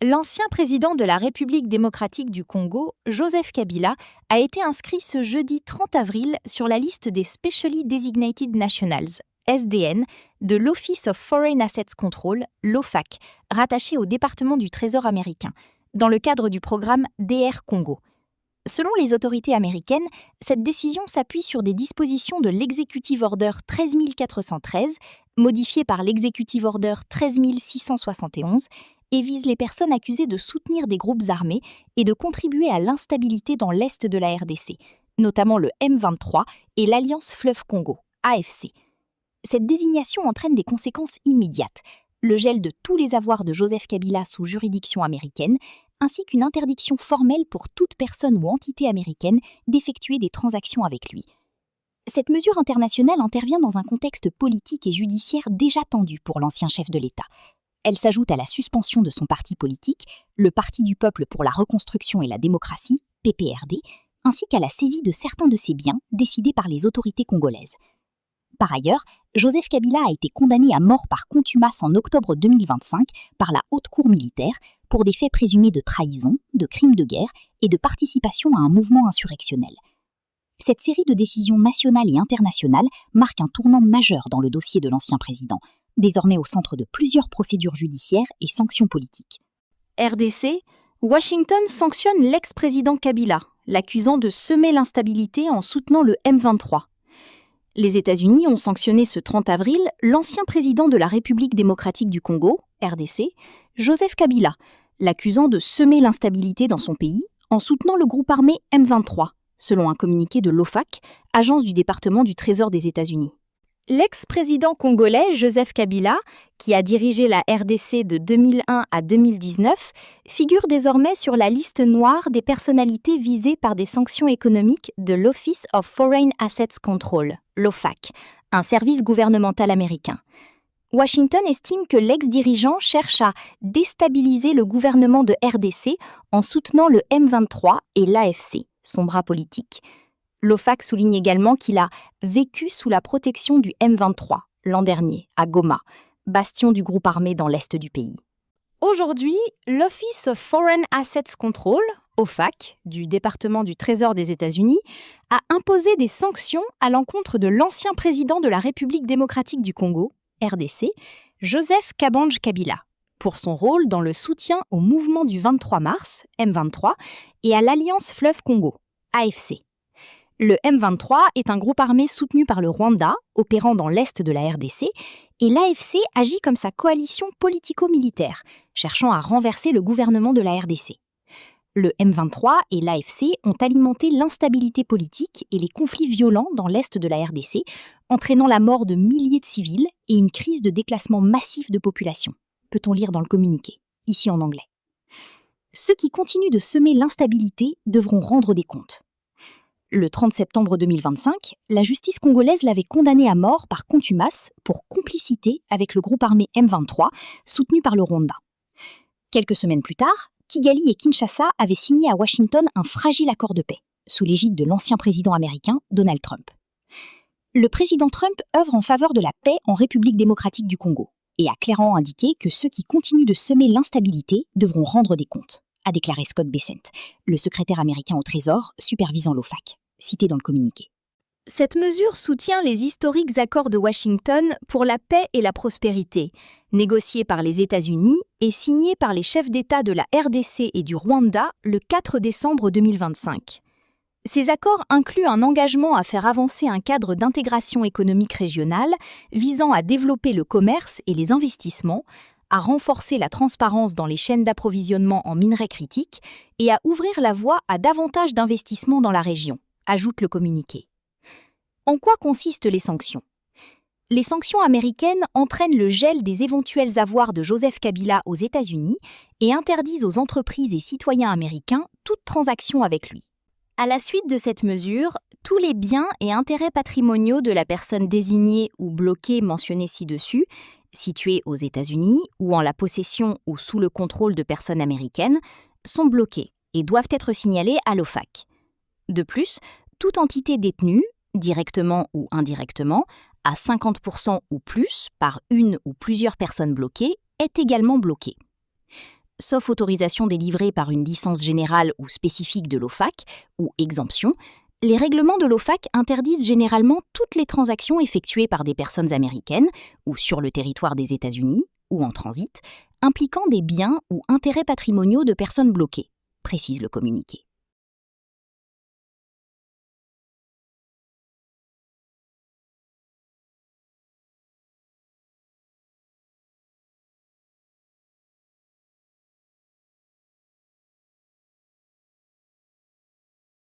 L'ancien président de la République démocratique du Congo, Joseph Kabila, a été inscrit ce jeudi 30 avril sur la liste des Specially Designated Nationals, SDN, de l'Office of Foreign Assets Control, l'OFAC, rattaché au département du Trésor américain, dans le cadre du programme DR Congo. Selon les autorités américaines, cette décision s'appuie sur des dispositions de l'Executive Order 13413, modifiée par l'Executive Order 13671, et vise les personnes accusées de soutenir des groupes armés et de contribuer à l'instabilité dans l'est de la RDC, notamment le M23 et l'Alliance Fleuve Congo, AFC. Cette désignation entraîne des conséquences immédiates, le gel de tous les avoirs de Joseph Kabila sous juridiction américaine, ainsi qu'une interdiction formelle pour toute personne ou entité américaine d'effectuer des transactions avec lui. Cette mesure internationale intervient dans un contexte politique et judiciaire déjà tendu pour l'ancien chef de l'État. Elle s'ajoute à la suspension de son parti politique, le Parti du peuple pour la reconstruction et la démocratie, PPRD, ainsi qu'à la saisie de certains de ses biens décidés par les autorités congolaises. Par ailleurs, Joseph Kabila a été condamné à mort par contumace en octobre 2025 par la Haute Cour militaire pour des faits présumés de trahison, de crimes de guerre et de participation à un mouvement insurrectionnel. Cette série de décisions nationales et internationales marque un tournant majeur dans le dossier de l'ancien président, désormais au centre de plusieurs procédures judiciaires et sanctions politiques. RDC, Washington sanctionne l'ex-président Kabila, l'accusant de semer l'instabilité en soutenant le M23. Les États-Unis ont sanctionné ce 30 avril l'ancien président de la République démocratique du Congo, RDC, Joseph Kabila, l'accusant de semer l'instabilité dans son pays en soutenant le groupe armé M23, selon un communiqué de l'OFAC, agence du département du Trésor des États-Unis. L'ex-président congolais Joseph Kabila, qui a dirigé la RDC de 2001 à 2019, figure désormais sur la liste noire des personnalités visées par des sanctions économiques de l'Office of Foreign Assets Control, l'OFAC, un service gouvernemental américain. Washington estime que l'ex-dirigeant cherche à déstabiliser le gouvernement de RDC en soutenant le M23 et l'AFC, son bras politique. L'OFAC souligne également qu'il a vécu sous la protection du M23 l'an dernier, à Goma, bastion du groupe armé dans l'est du pays. Aujourd'hui, l'Office of Foreign Assets Control, OFAC, du département du Trésor des États-Unis, a imposé des sanctions à l'encontre de l'ancien président de la République démocratique du Congo, RDC, Joseph Kabila, pour son rôle dans le soutien au mouvement du 23 mars, M23, et à l'Alliance Fleuve Congo, AFC. Le M23 est un groupe armé soutenu par le Rwanda, opérant dans l'est de la RDC, et l'AFC agit comme sa coalition politico-militaire, cherchant à renverser le gouvernement de la RDC. Le M23 et l'AFC ont alimenté l'instabilité politique et les conflits violents dans l'est de la RDC, entraînant la mort de milliers de civils et une crise de déclassement massif de population, peut-on lire dans le communiqué, ici en anglais. Ceux qui continuent de semer l'instabilité devront rendre des comptes. Le 30 septembre 2025, la justice congolaise l'avait condamné à mort par contumace pour complicité avec le groupe armé M23, soutenu par le Rwanda. Quelques semaines plus tard, Kigali et Kinshasa avaient signé à Washington un fragile accord de paix, sous l'égide de l'ancien président américain Donald Trump. Le président Trump œuvre en faveur de la paix en République démocratique du Congo et a clairement indiqué que ceux qui continuent de semer l'instabilité devront rendre des comptes, a déclaré Scott Bessent, le secrétaire américain au Trésor supervisant l'OFAC, cité dans le communiqué. Cette mesure soutient les historiques accords de Washington pour la paix et la prospérité, négociés par les États-Unis et signés par les chefs d'État de la RDC et du Rwanda le 4 décembre 2025. Ces accords incluent un engagement à faire avancer un cadre d'intégration économique régionale visant à développer le commerce et les investissements, à renforcer la transparence dans les chaînes d'approvisionnement en minerais critiques et à ouvrir la voie à davantage d'investissements dans la région, ajoute le communiqué. En quoi consistent les sanctions ? Les sanctions américaines entraînent le gel des éventuels avoirs de Joseph Kabila aux États-Unis et interdisent aux entreprises et citoyens américains toute transaction avec lui. À la suite de cette mesure, tous les biens et intérêts patrimoniaux de la personne désignée ou bloquée mentionnés ci-dessus, situés aux États-Unis ou en la possession ou sous le contrôle de personnes américaines, sont bloqués et doivent être signalés à l'OFAC. De plus, toute entité détenue, directement ou indirectement, à 50% ou plus par une ou plusieurs personnes bloquées, est également bloquée. Sauf autorisation délivrée par une licence générale ou spécifique de l'OFAC, ou exemption, les règlements de l'OFAC interdisent généralement toutes les transactions effectuées par des personnes américaines ou sur le territoire des États-Unis ou en transit, impliquant des biens ou intérêts patrimoniaux de personnes bloquées, précise le communiqué.